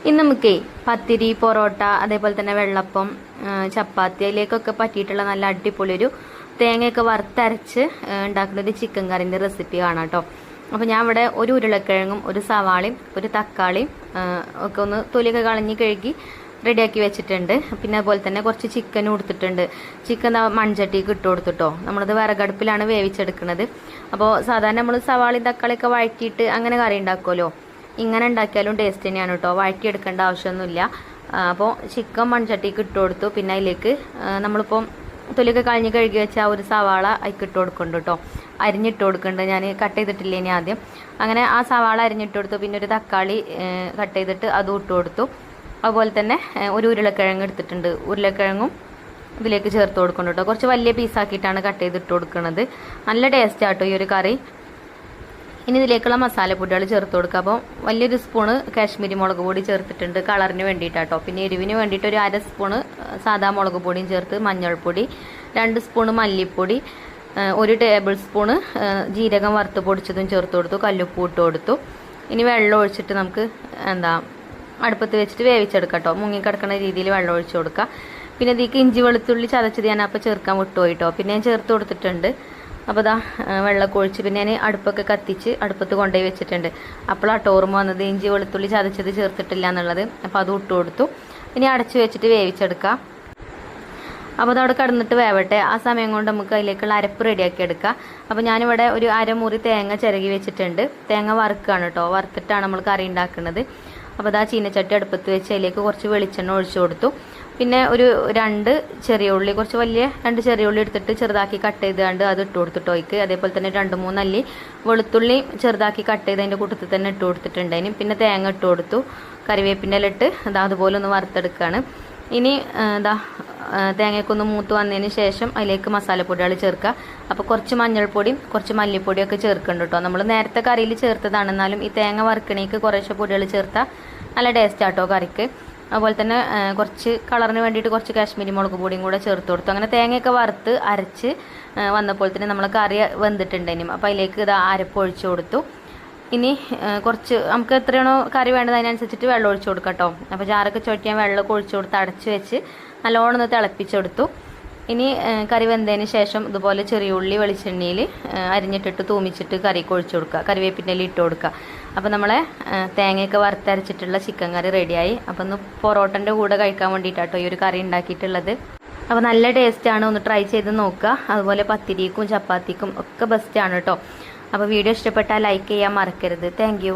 ഇന്ന് നമുക്ക് പത്തിരി, പൊറോട്ട, അതേപോലെ തന്നെ വെള്ളപ്പം, ചപ്പാത്തി അതിലേക്കൊക്കെ പറ്റിയിട്ടുള്ള നല്ല അടിപൊളി ഒരു തേങ്ങയൊക്കെ വറുത്തരച്ച് ഉണ്ടാക്കുന്ന ഒരു ചിക്കൻ കറിൻ്റെ റെസിപ്പി കാണാം കേട്ടോ. അപ്പോൾ ഞാൻ ഇവിടെ ഒരു ഉരുളക്കിഴങ്ങും ഒരു സവാളയും ഒരു തക്കാളിയും ഒക്കെ ഒന്ന് തൊലിയൊക്കെ കളഞ്ഞ് കഴുകി റെഡിയാക്കി വെച്ചിട്ടുണ്ട്. പിന്നെ അതുപോലെ തന്നെ കുറച്ച് ചിക്കനും കൊടുത്തിട്ടുണ്ട്. ചിക്കൻ മൺചട്ടിക്ക് ഇട്ട് കൊടുത്തിട്ടോ. നമ്മളത് വിറകടുപ്പിലാണ് വേവിച്ചെടുക്കുന്നത്. അപ്പോൾ സാധാരണ നമ്മൾ സവാളയും തക്കാളിയൊക്കെ വഴറ്റിയിട്ട് അങ്ങനെ കറി ഉണ്ടാക്കുമല്ലോ, ഇങ്ങനെ ഉണ്ടാക്കിയാലും ടേസ്റ്റ് തന്നെയാണ് കേട്ടോ. വഴറ്റിയെടുക്കേണ്ട ആവശ്യമൊന്നുമില്ല. അപ്പോൾ ചിക്കൻ മൺചട്ടിക്ക് ഇട്ട് കൊടുത്തു. പിന്നെ അതിലേക്ക് നമ്മളിപ്പം തൊലിയൊക്കെ കഴിഞ്ഞ് കഴുകി വെച്ച ആ ഒരു സവാള അതിക്ക് ഇട്ട് കൊടുക്കുന്നുണ്ട് കേട്ടോ. അരിഞ്ഞിട്ട് കൊടുക്കുന്നുണ്ട്, ഞാൻ കട്ട് ചെയ്തിട്ടില്ല ഇനി ആദ്യം. അങ്ങനെ ആ സവാള അരിഞ്ഞിട്ട് കൊടുത്തു. പിന്നെ ഒരു തക്കാളി കട്ട് ചെയ്തിട്ട് അതും ഇട്ട് കൊടുത്തു. അതുപോലെ തന്നെ ഒരു ഉരുളക്കിഴങ്ങ് എടുത്തിട്ടുണ്ട്. ഉരുളക്കിഴങ്ങും ഇതിലേക്ക് ചേർത്ത് കൊടുക്കുന്നുണ്ട് കേട്ടോ. കുറച്ച് വലിയ പീസാക്കിയിട്ടാണ് കട്ട് ചെയ്തിട്ട് കൊടുക്കുന്നത്. നല്ല ടേസ്റ്റാട്ടോ ഈ ഒരു കറി. ഇനി ഇതിലേക്കുള്ള മസാലപ്പൊടികൾ ചേർത്ത് കൊടുക്കുക. അപ്പോൾ വലിയൊരു സ്പൂണ് കാശ്മീരി മുളക് പൊടി ചേർത്തിട്ടുണ്ട് കളറിന് വേണ്ടിയിട്ടാട്ടോ. പിന്നെ എരിവിന് വേണ്ടിയിട്ട് ഒരു 1/2 സ്പൂണ് സാദാ മുളക് പൊടിയും ചേർത്ത്, മഞ്ഞൾപ്പൊടി 2 സ്പൂണ് മല്ലിപ്പൊടി, 1 ടേബിൾ സ്പൂണ് ജീരകം വറുത്ത് പൊടിച്ചതും ചേർത്ത് കൊടുത്തു. കല്ലുപ്പ് ഇട്ട് കൊടുത്തു. ഇനി വെള്ളം ഒഴിച്ചിട്ട് നമുക്ക് അടുപ്പത്ത് വെച്ചിട്ട് വേവിച്ചെടുക്കാം കേട്ടോ. മുങ്ങിക്കിടക്കുന്ന രീതിയിൽ വെള്ളം ഒഴിച്ച് കൊടുക്കുക. പിന്നെ ഇതിലേക്ക് ഇഞ്ചി വെളുത്തുള്ളി ചതച്ചത് ഞാൻ അപ്പോൾ ചേർക്കാൻ വിട്ടുപോയിട്ടോ. പിന്നെ ഞാൻ ചേർത്ത് കൊടുത്തിട്ടുണ്ട്. അപ്പോൾ ഇതാ വെള്ളമൊക്കെ ഒഴിച്ച് പിന്നെ ഞാൻ അടുപ്പൊക്കെ കത്തിച്ച് അടുപ്പത്ത് കൊണ്ടുപോയി വെച്ചിട്ടുണ്ട്. അപ്പോഴാണ് ഓർമ്മ വന്നത് ഇഞ്ചി വെളുത്തുള്ളി ചതച്ചത് ചേർത്തിട്ടില്ല എന്നുള്ളത്. അപ്പോൾ അത് ഇട്ട് കൊടുത്തു. ഇനി അടച്ച് വെച്ചിട്ട് വേവിച്ചെടുക്കാം. അപ്പോൾ അതവിടെ കിടന്നിട്ട് വേവട്ടെ. ആ സമയം കൊണ്ട് നമുക്ക് അതിലേക്കുള്ള അരപ്പ് റെഡിയാക്കി എടുക്കാം. അപ്പോൾ ഞാനിവിടെ ഒരു അരമുറി തേങ്ങ ചിരകി വെച്ചിട്ടുണ്ട്. തേങ്ങ വറുക്കുകയാണ് കേട്ടോ. വറുത്തിട്ടാണ് നമ്മൾ കറി ഉണ്ടാക്കുന്നത്. അപ്പോൾ അതാ ചീനച്ചട്ടി അടുപ്പത്ത് വെച്ച് അതിലേക്ക് കുറച്ച് വെളിച്ചെണ്ണ ഒഴിച്ചു കൊടുത്തു. പിന്നെ ഒരു 2 ചെറിയ ഉള്ളി, കുറച്ച് വലിയ 2 ചെറിയ ഉള്ളി എടുത്തിട്ട് ചെറുതാക്കി കട്ട് ചെയ്തുകൊണ്ട് അത് ഇട്ട് കൊടുത്തിട്ടോ അതിക്ക്. അതേപോലെ തന്നെ 2-3 അല്ലി വെളുത്തുള്ളി ചെറുതാക്കി കട്ട് ചെയ്ത് അതിൻ്റെ കൂട്ടത്തിൽ തന്നെ ഇട്ട് കൊടുത്തിട്ടുണ്ടായിന്. പിന്നെ തേങ്ങ ഇട്ട് കൊടുത്തു. കറിവേപ്പിൻ്റെ ഇട്ട് അതുപോലെ ഒന്ന് വറുത്തെടുക്കുകയാണ്. ഇനി തേങ്ങയൊക്കെ ഒന്ന് മൂത്ത് വന്നതിന് ശേഷം അതിലേക്ക് മസാലപ്പൊടികൾ ചേർക്കുക. അപ്പോൾ കുറച്ച് മഞ്ഞൾപ്പൊടിയും കുറച്ച് മല്ലിപ്പൊടിയൊക്കെ ചേർക്കുന്നുണ്ട് കേട്ടോ. നമ്മൾ നേരത്തെ കറിയിൽ ചേർത്തതാണെന്നാലും ഈ തേങ്ങ വറുക്കണേക്ക് കുറേശ്ശെ പൊടികൾ ചേർത്താൽ നല്ല ടേസ്റ്റാട്ടോ കറിക്ക്. അതുപോലെ തന്നെ കുറച്ച് കളറിന് വേണ്ടിയിട്ട് കുറച്ച് കാശ്മീരി മുളക് പൊടിയും കൂടെ ചേർത്ത് കൊടുത്തു. അങ്ങനെ തേങ്ങയൊക്കെ വറുത്ത് അരച്ച് വന്നപ്പോൾ തന്നെ നമ്മൾ കറി വെന്തിട്ടുണ്ടായിരുന്നു. അപ്പോൾ അതിലേക്ക് അരപ്പ് ഒഴിച്ചു കൊടുത്തു. ഇനി കുറച്ച് നമുക്ക് എത്രയാണോ കറി വേണ്ടത് അതിനനുസരിച്ചിട്ട് വെള്ളം ഒഴിച്ചു കൊടുക്കാം കേട്ടോ. അപ്പോൾ ജാറൊക്കെ ചുവട്ടിയാൽ വെള്ളമൊക്കെ ഒഴിച്ചു കൊടുത്ത് അടച്ച് വെച്ച് നല്ലോണം ഒന്ന് തിളപ്പിച്ചെടുത്തു. ഇനി കറി വെന്തതിന് ശേഷം ഇതുപോലെ ചെറിയ ഉള്ളി വെളിച്ചെണ്ണയിൽ അരിഞ്ഞിട്ടിട്ട് തൂമിച്ചിട്ട് കറിക്ക് ഒഴിച്ചു കൊടുക്കുക. കറിവേപ്പിൻ്റെ ഇല ഇട്ട് കൊടുക്കുക. അപ്പോൾ നമ്മളെ തേങ്ങയൊക്കെ വറുത്തരച്ചിട്ടുള്ള ചിക്കൻ കറി റെഡിയായി. അപ്പോൾ ഒന്ന് പൊറോട്ടൻ്റെ കൂടെ കഴിക്കാൻ വേണ്ടിയിട്ടാട്ടോ ഈ ഒരു കറി ഉണ്ടാക്കിയിട്ടുള്ളത്. അപ്പോൾ നല്ല ടേസ്റ്റാണ്, ഒന്ന് ട്രൈ ചെയ്ത് നോക്കുക. അതുപോലെ പത്തിരിക്കും ചപ്പാത്തിക്കും ഒക്കെ ബെസ്റ്റാണ് കേട്ടോ. അപ്പോൾ വീഡിയോ ഇഷ്ടപ്പെട്ടാൽ ലൈക്ക് ചെയ്യാൻ മറക്കരുത്. താങ്ക്